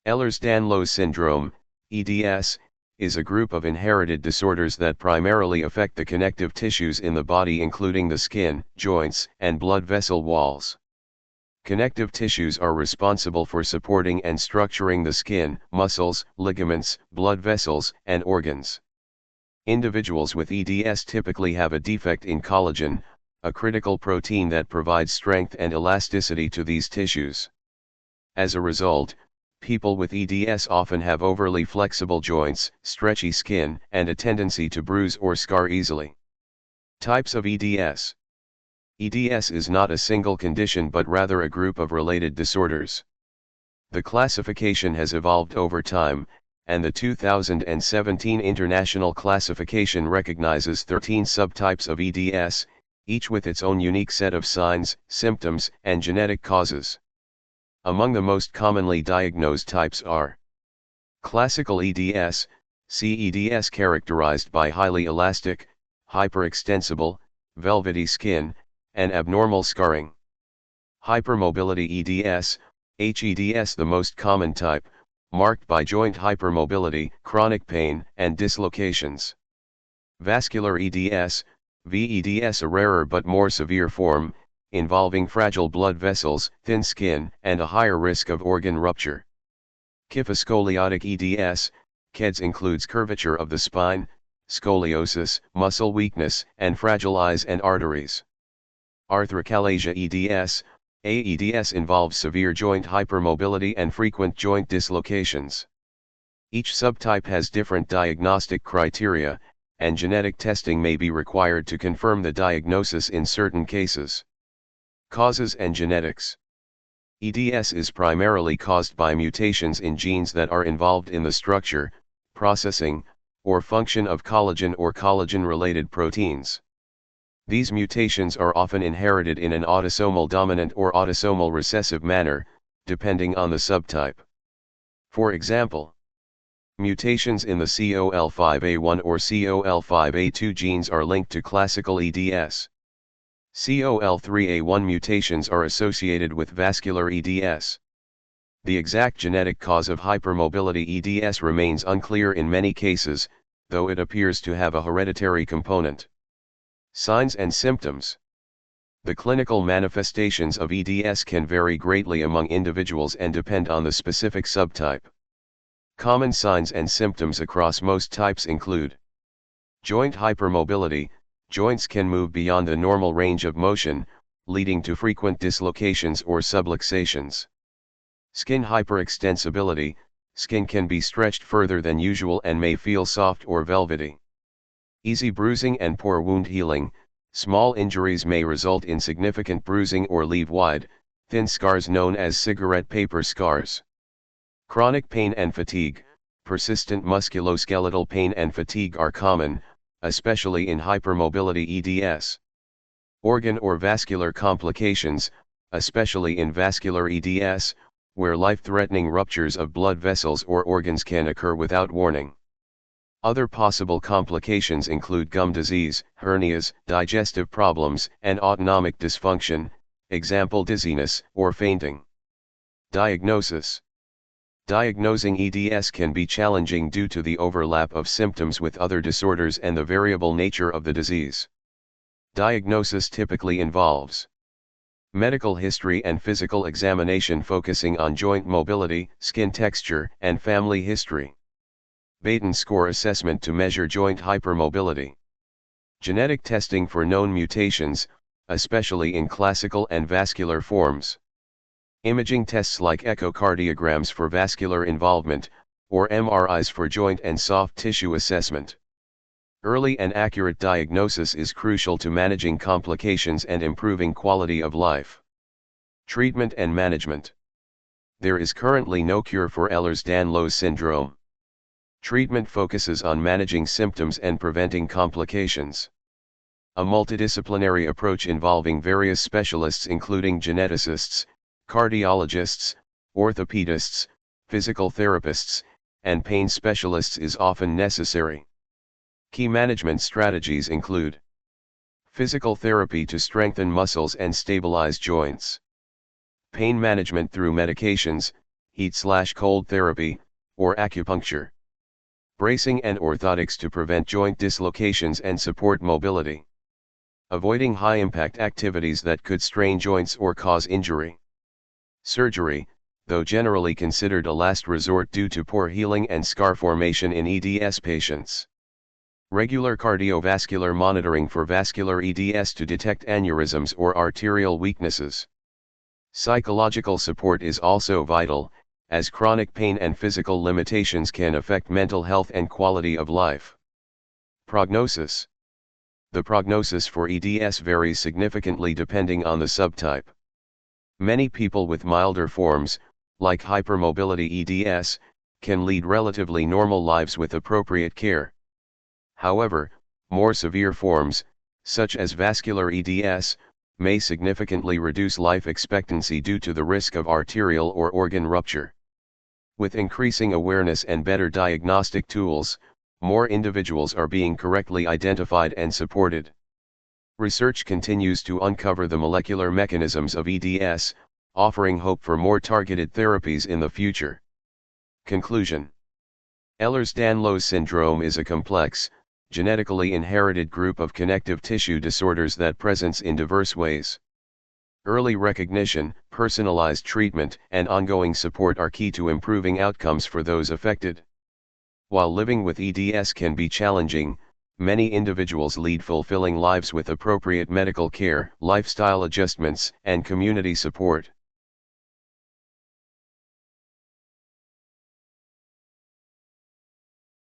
Ehlers-Danlos Syndrome, EDS, is a group of inherited disorders that primarily affect the connective tissues in the body, including the skin, joints, and blood vessel walls. Connective tissues are responsible for supporting and structuring the skin, muscles, ligaments, blood vessels, and organs. Individuals with EDS typically have a defect in collagen, a critical protein that provides strength and elasticity to these tissues. As a result, people with EDS often have overly flexible joints, stretchy skin, and a tendency to bruise or scar easily. Types of EDS. EDS is not a single condition but rather a group of related disorders. The classification has evolved over time, and the 2017 International Classification recognizes 13 subtypes of EDS, each with its own unique set of signs, symptoms, and genetic causes. Among the most commonly diagnosed types are classical EDS, CEDS, characterized by highly elastic, hyperextensible, velvety skin, and abnormal scarring. Hypermobility EDS, HEDS, the most common type, marked by joint hypermobility, chronic pain, and dislocations. Vascular EDS, VEDS, a rarer but more severe form, involving fragile blood vessels, thin skin, and a higher risk of organ rupture. Kyphoscoliotic EDS, KEDS, includes curvature of the spine, scoliosis, muscle weakness, and fragile eyes and arteries. Arthrocalasia EDS, AEDS, involves severe joint hypermobility and frequent joint dislocations. Each subtype has different diagnostic criteria, and genetic testing may be required to confirm the diagnosis in certain cases. Causes and genetics. EDS is primarily caused by mutations in genes that are involved in the structure, processing, or function of collagen or collagen-related proteins. These mutations are often inherited in an autosomal dominant or autosomal recessive manner, depending on the subtype. For example, mutations in the COL5A1 or COL5A2 genes are linked to classical EDS. COL3A1 mutations are associated with vascular EDS. The exact genetic cause of hypermobility EDS remains unclear in many cases, though it appears to have a hereditary component. Signs and symptoms. The clinical manifestations of EDS can vary greatly among individuals and depend on the specific subtype. Common signs and symptoms across most types include joint hypermobility. Joints can move beyond the normal range of motion, leading to frequent dislocations or subluxations. Skin hyperextensibility. Skin can be stretched further than usual and may feel soft or velvety. Easy bruising and poor wound healing. Small injuries may result in significant bruising or leave wide, thin scars known as cigarette paper scars. Chronic pain and fatigue. Persistent musculoskeletal pain and fatigue are common, especially in hypermobility EDS. Organ or vascular complications, especially in vascular EDS, where life-threatening ruptures of blood vessels or organs can occur without warning. Other possible complications include gum disease, hernias, digestive problems, and autonomic dysfunction, example dizziness or fainting. Diagnosis. Diagnosing EDS can be challenging due to the overlap of symptoms with other disorders and the variable nature of the disease. Diagnosis typically involves medical history and physical examination focusing on joint mobility, skin texture, and family history. Batten score assessment to measure joint hypermobility. Genetic testing for known mutations, especially in classical and vascular forms. Imaging tests like echocardiograms for vascular involvement, or MRIs for joint and soft tissue assessment. Early and accurate diagnosis is crucial to managing complications and improving quality of life. Treatment and management. There is currently no cure for Ehlers-Danlos syndrome. Treatment focuses on managing symptoms and preventing complications. A multidisciplinary approach involving various specialists including geneticists, cardiologists, orthopedists, physical therapists, and pain specialists is often necessary. Key management strategies include physical therapy to strengthen muscles and stabilize joints, pain management through medications, heat/cold therapy, or acupuncture. Bracing and orthotics to prevent joint dislocations and support mobility. Avoiding high-impact activities that could strain joints or cause injury. Surgery, though generally considered a last resort due to poor healing and scar formation in EDS patients. Regular cardiovascular monitoring for vascular EDS to detect aneurysms or arterial weaknesses. Psychological support is also vital, as chronic pain and physical limitations can affect mental health and quality of life. Prognosis. The prognosis for EDS varies significantly depending on the subtype. Many people with milder forms, like hypermobility EDS, can lead relatively normal lives with appropriate care. However, more severe forms, such as vascular EDS, may significantly reduce life expectancy due to the risk of arterial or organ rupture. With increasing awareness and better diagnostic tools, more individuals are being correctly identified and supported. Research continues to uncover the molecular mechanisms of EDS, offering hope for more targeted therapies in the future. Conclusion. Ehlers-Danlos syndrome is a complex, genetically inherited group of connective tissue disorders that presents in diverse ways. Early recognition, personalized treatment, and ongoing support are key to improving outcomes for those affected. While living with EDS can be challenging, many individuals lead fulfilling lives with appropriate medical care, lifestyle adjustments, and community support.